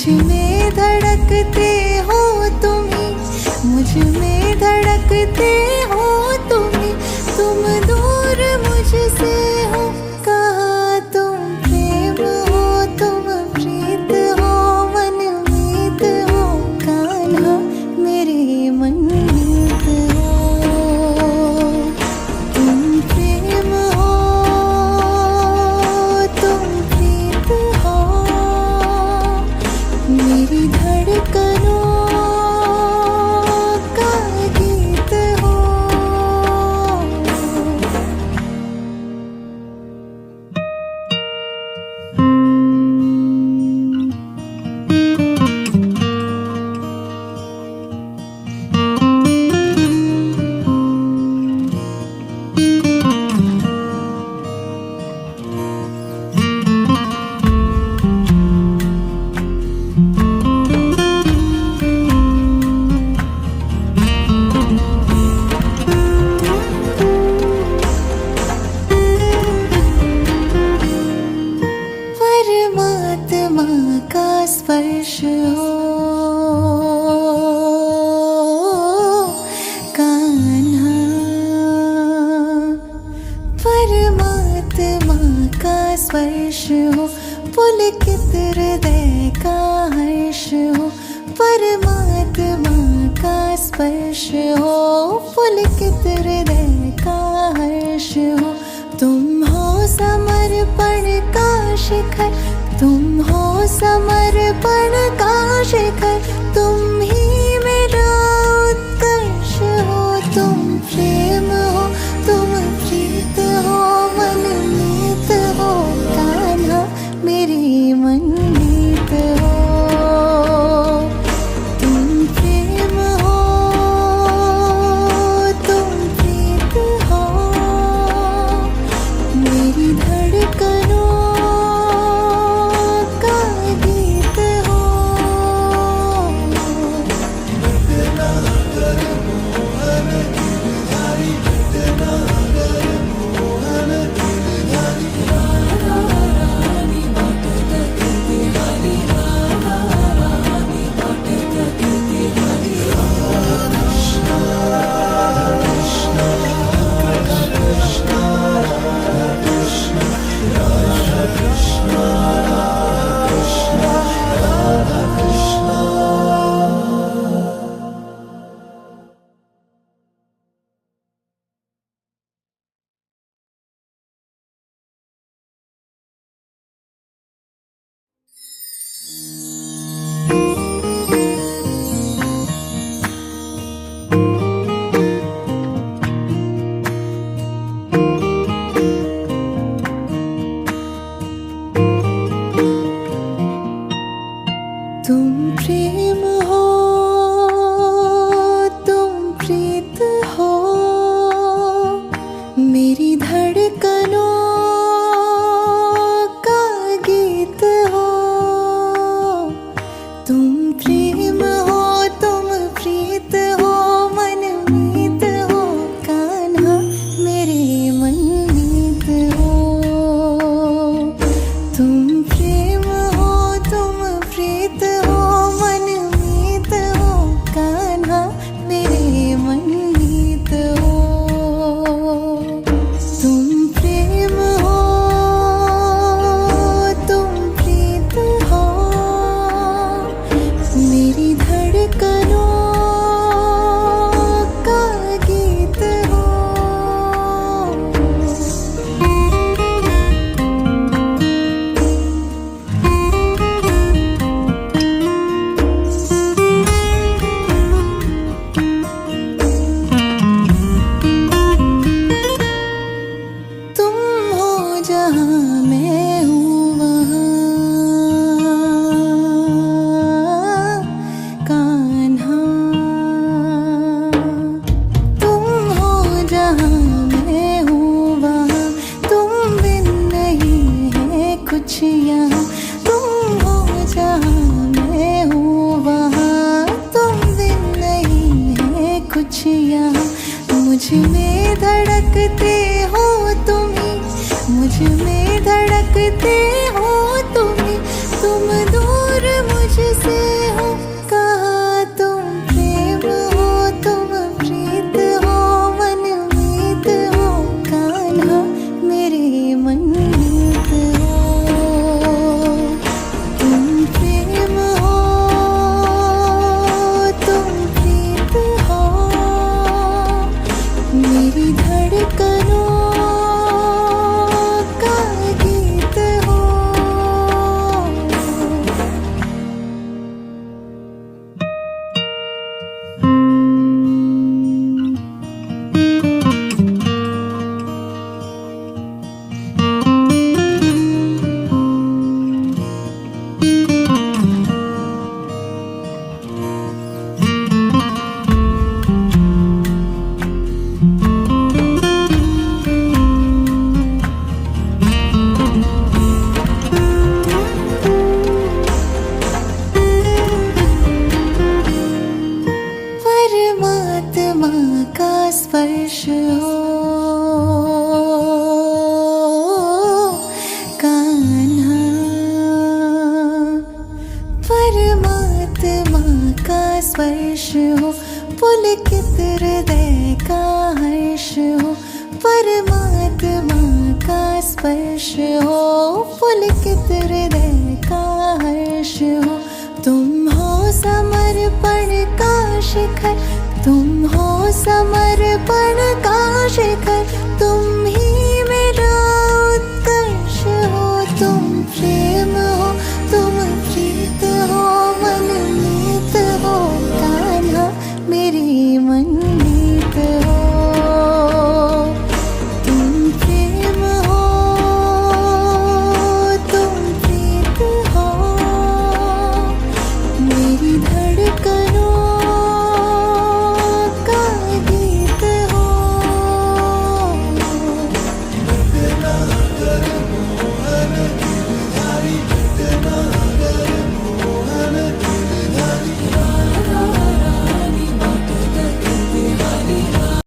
मुझ में धड़कते हो तुम ही, मुझ में धड़कते हो तुम ही, तुम दूर मुझसे हो, कहा तुम प्रेम हो, तुम प्रीत हो, मनमीत हो, कान्हा मेरे मनमीत हो। तुम प्रेम हो, तुम प्रीत हो, मेरी धड़कनों का गीत हो। परमात्मा का स्पर्श हो, कान्हा परमात्मा का स्पर्श हो, पुलकित हृदय का हर्ष हो, परमात्मा का स्पर्श हो, पुलकित हृदय का हर्ष हो। तुम हो समर्पण का शिखर, तुम हो समर्पण का शिखर, तुम ही मेरा उत्कर्ष हो। तुम प्रेम हो, तुम प्रीत हो, मनमीत हो, कान्हा मेरे मनमीत हो। तुम प्रेम हो, तुम प्रीत हो, मेरी धड़कनों का गीत हो। तुम प्रेम हो, तुम प्रीत हो, मेरी धड़कनों का गीत हो। तुम प्रेम हो, तुम प्रीत हो, मनमीत हो, कान्हा मेरे मनमीत हो। तुम प्रेम हो, तुम प्रीत हो, मनमीत हो, कान्हा मेरे मनमीत हो। तुम प्रेम हो, तुम प्रीत हो, मेरी धड़कनों का गीत हो। तुम हो जहाँ मैं हूँ वहाँ, कान्हा तुम हो जहाँ मैं हूँ वहाँ, तुम बिन नहीं है कुछ यहाँ। तुम हो जहाँ मैं हूँ वहाँ, तुम बिन नहीं है कुछ यहाँ। मुझ में धड़कते हो तुम ही, मुझ में धड़कते हो तुम ही, तुम दूर मुझसे मेरी धड़कनों का गीत हो। परमात्मा का स्पर्श हो कान्हा, परमात्मा का स्पर्श हो, पुलकित हृदय का हर्ष हो। परमात्मा का स्पर्श हो, पुलकित हृदय का हर्ष हो। तुम हो समर्पण का शिखर, तुम हो समर्पण का शिखर,